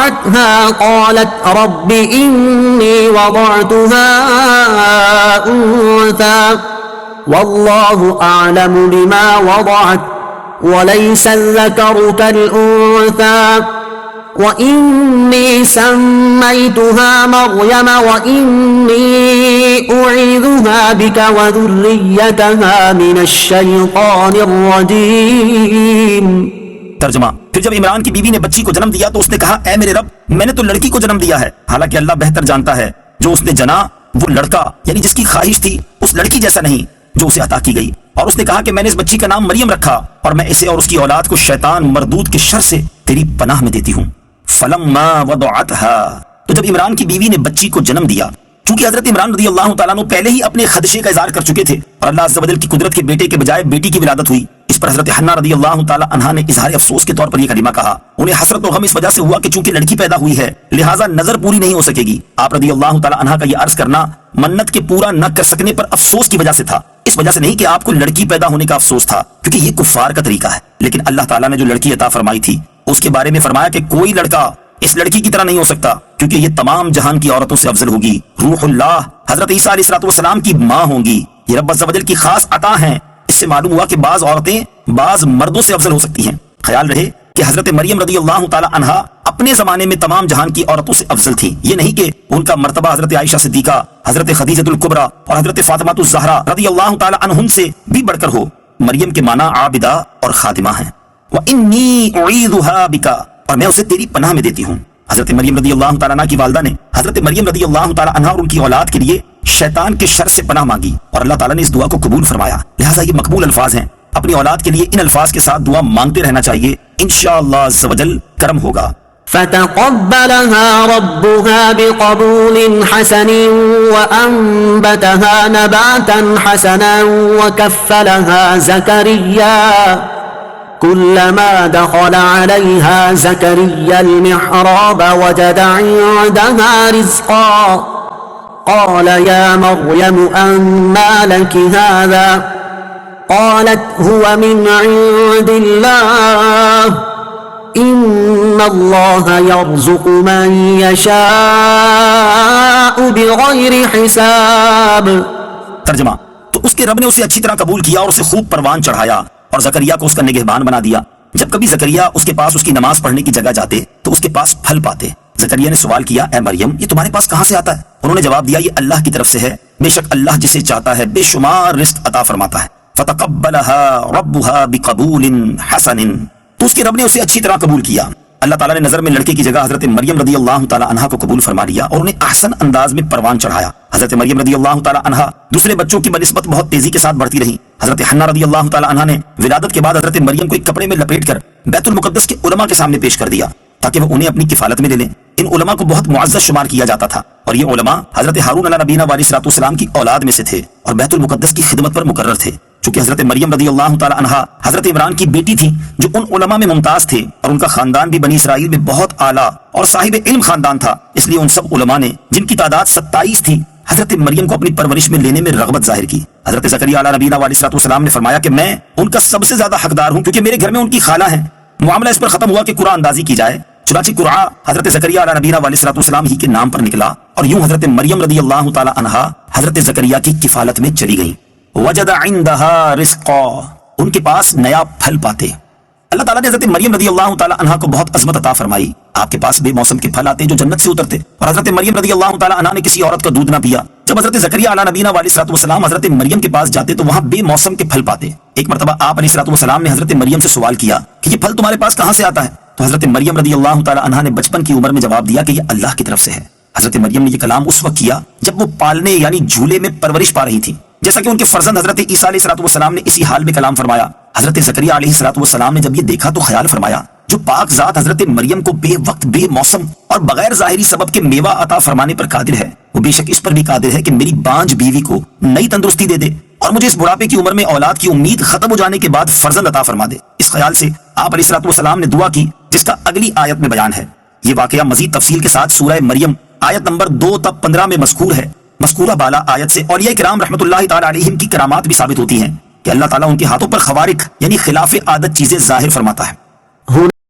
وضعتها قالت رب إني وضعتها أنثى والله أعلم بما وضعت وليس الذكر كالأنثى وإني سميتها مريم وإني أعيذها بك وذريتها من الشيطان الرجيم. ترجمہ: پھر جب عمران کی بیوی نے بچی کو جنم دیا تو اس نے کہا اے میرے رب، میں نے تو لڑکی کو جنم دیا ہے، حالانکہ اللہ بہتر جانتا ہے جو اس نے جنا وہ لڑکا یعنی جس کی خواہش تھی اس لڑکی جیسا نہیں جو اسے عطا کی گئی. اور اس نے کہا کہ میں نے اس بچی کا نام مریم رکھا اور میں اسے اور اس کی اولاد کو شیطان مردود کے شر سے تیری پناہ میں دیتی ہوں. فلما وضعتها، تو جب عمران کی بیوی نے بچی کو جنم دیا، چونکہ حضرت عمران رضی اللہ تعالیٰ عنہ پہلے ہی اپنے خدشے کا اظہار کر چکے تھے اور اللہ عز و جل کی قدرت کے بیٹے کے بجائے بیٹی کی ولادت ہوئی، اس پر حضرت حنا رضی اللہ تعالیٰ عنہا نے اظہار افسوس کے طور پر یہ کلمہ کہا. انہیں حسرت و غم اس وجہ سے ہوا کہ چونکہ لڑکی پیدا ہوئی ہے لہٰذا نظر پوری نہیں ہو سکے گی. آپ رضی اللہ تعالیٰ عنہا کا یہ عرض کرنا منت کے پورا نہ کر سکنے پر افسوس کی وجہ سے تھا، اس وجہ سے نہیں کہ آپ کو لڑکی پیدا ہونے کا افسوس تھا، کیونکہ یہ کفار کا طریقہ ہے. لیکن اللہ تعالیٰ نے جو لڑکی عطا فرمائی تھی اس کے بارے میں فرمایا کہ کوئی لڑکا اس لڑکی کی طرح نہیں ہو سکتا کیونکہ یہ تمام جہان کی عورتوں سے افضل ہوگی. روح اللہ حضرت عیسیٰ علیہ السلام کی ماں ہوں گی. یہ رب عز و جل کی خاص عطا ہیں. اس سے معلوم ہوا کہ بعض عورتیں بعض مردوں سے افضل ہو سکتی ہیں. خیال رہے کہ حضرت مریم رضی اللہ تعالی عنہا اپنے زمانے میں تمام جہان کی عورتوں سے افضل تھی. یہ نہیں کہ ان کا مرتبہ حضرت عائشہ صدیقہ، حضرت خدیجہ الکبریٰ اور حضرت فاطمہ الزہرا رضی اللہ تعالی عنہن سے بھی بڑھ کر ہو. مریم کے معنی عابدہ اور خادمہ ہیں. وَإِنِّي أُعِيذُهَا بِكَ، اور میں اسے تیری پناہ میں دیتی ہوں. حضرت مریم رضی اللہ تعالیٰ عنہ کی والدہ نے حضرت مریم رضی اللہ تعالیٰ عنہ اور ان کی اولاد کے لیے شیطان کے شر سے پناہ مانگی اور اللہ تعالیٰ نے اس دعا کو قبول فرمایا. لہٰذا یہ مقبول الفاظ ہیں. اپنی اولاد کے لیے ان الفاظ کے ساتھ دعا مانگتے رہنا چاہیے، انشاءاللہ عز و جل کرم ہوگا. فتقبلها ربها بقبول حسن وأنبتها نباتا حسنا وكفلها زكريا كلما دخل عليها زكريا المحراب وجد عندها رزقا قال يا مريم أنى لك هذا قالت هو من عند الله إن الله يرزق من يشاء بغير حساب. ترجمہ: تو اس کے رب نے اسے اچھی طرح قبول کیا اور اسے خوب پروان چڑھایا اور زکریا کو اس کا نگہبان بنا دیا. جب کبھی زکریا اس کے پاس اس کی نماز پڑھنے کی جگہ جاتے تو اس کے پاس پھل پاتے. زکریا نے سوال کیا اے مریم یہ تمہارے پاس کہاں سے آتا ہے؟ انہوں نے جواب دیا یہ اللہ کی طرف سے ہے، بے شک اللہ جسے چاہتا ہے بے شمار رزق عطا فرماتا ہے. فتقبلها ربها بقبول حسن، تو اس کے رب نے اسے اچھی طرح قبول کیا. اللہ تعالیٰ نے نظر میں لڑکے کی جگہ حضرت مریم رضی اللہ تعالیٰ عنہا کو قبول فرما لیا اور انہیں احسن انداز میں پروان چڑھایا. حضرت مریم رضی اللہ تعالیٰ عنہا دوسرے بچوں کی بنسبت بہت تیزی کے ساتھ بڑھتی رہی. حضرت حنا رضی اللہ تعالیٰ عنہا نے ولادت کے بعد حضرت مریم کو ایک کپڑے میں لپیٹ کر بیت المقدس کے علماء کے سامنے پیش کر دیا تاکہ وہ انہیں اپنی کفالت میں لے لیں. ان علماء کو بہت معزز شمار کیا جاتا تھا اور یہ علماء حضرت ہارون علیہ نبینا علیہ السلام کی اولاد میں سے تھے اور بیت المقدس کی خدمت پر مقرر تھے. چونکہ حضرت مریم رضی اللہ تعالی عنہا حضرت عمران کی بیٹی تھی جو ان علماء میں ممتاز تھے اور ان کا خاندان بھی بنی اسرائیل میں بہت اعلیٰ اور صاحب علم خاندان تھا، اس لیے ان سب علماء نے جن کی تعداد 27 تھی حضرت مریم کو اپنی پرورش میں لینے میں رغبت ظاہر کی. حضرت زکریا علیہ نبینا علیہ السلام نے فرمایا کہ میں ان کا سب سے زیادہ حقدار ہوں کیونکہ میرے گھر میں ان کی خالہ ہیں. معاملہ اس پر ختم ہوا کہ قرآن اندازی کی جائے. چنانچہ قرآن حضرت زکریا علیہ نبینا علیہ السلام ہی کے نام پر نکلا اور یوں حضرت مریم رضی اللہ تعالی عنہا حضرت زکریا کی کفالت میں چلی گئیں. وجد عندها رزقا، ان کے پاس نیا پھل پاتے. اللہ تعالیٰ نے حضرت مریم رضی اللہ تعالی عنہا کو بہت عظمت عطا فرمائی. آپ کے پاس بے موسم کے پھل آتے جو جنت سے اترتے اور حضرت مریم رضی اللہ تعالی عنہا نے کسی عورت کا دودھ نہ پیا. جب حضرت زکریا علیہ نبینا علیہ السلام حضرت مریم کے پاس جاتے تو وہاں بے موسم کے پھل پاتے. ایک مرتبہ آپ علیہ السلام نے حضرت مریم سے سوال کیا کہ یہ پھل تمہارے پاس کہاں سے آتا ہے؟ تو حضرت مریم رضی اللہ تعالی عنہا نے بچپن کی عمر میں جواب دیا کہ یہ اللہ کی طرف سے ہے. حضرت مریم نے یہ کلام اس وقت کیا جب وہ پالنے یعنی جھولے میں پرورش پا رہی تھی، جیسا کہ ان کے فرزند حضرت عیسیٰ علیہ السلام نے اسی حال میں کلام فرمایا. حضرت زکریا علیہ السلام نے جب یہ دیکھا تو خیال فرمایا جو پاک ذات حضرت مریم کو بے وقت بے موسم اور بغیر ظاہری سبب کے میوہ عطا فرمانے پر قادر ہے، وہ بے شک اس پر بھی قادر ہے کہ میری بانج بیوی کو نئی تندرستی دے دے اور مجھے اس بڑھاپے کی عمر میں اولاد کی امید ختم ہو جانے کے بعد فرزند عطا فرما دے. اس خیال سے آپ علیہ السلام نے دعا کی جس کا اگلی آیت میں بیان ہے. یہ واقعہ مزید تفصیل کے ساتھ سورہ مریم آیت نمبر 2 تا 15 میں مذکور ہے. مذکورہ بالا آیت سے اولیاء کرام رحمۃ اللہ تعالی علیہم کی کرامات بھی ثابت ہوتی ہیں کہ اللہ تعالیٰ ان کے ہاتھوں پر خوارق یعنی خلاف عادت چیزیں ظاہر فرماتا ہے.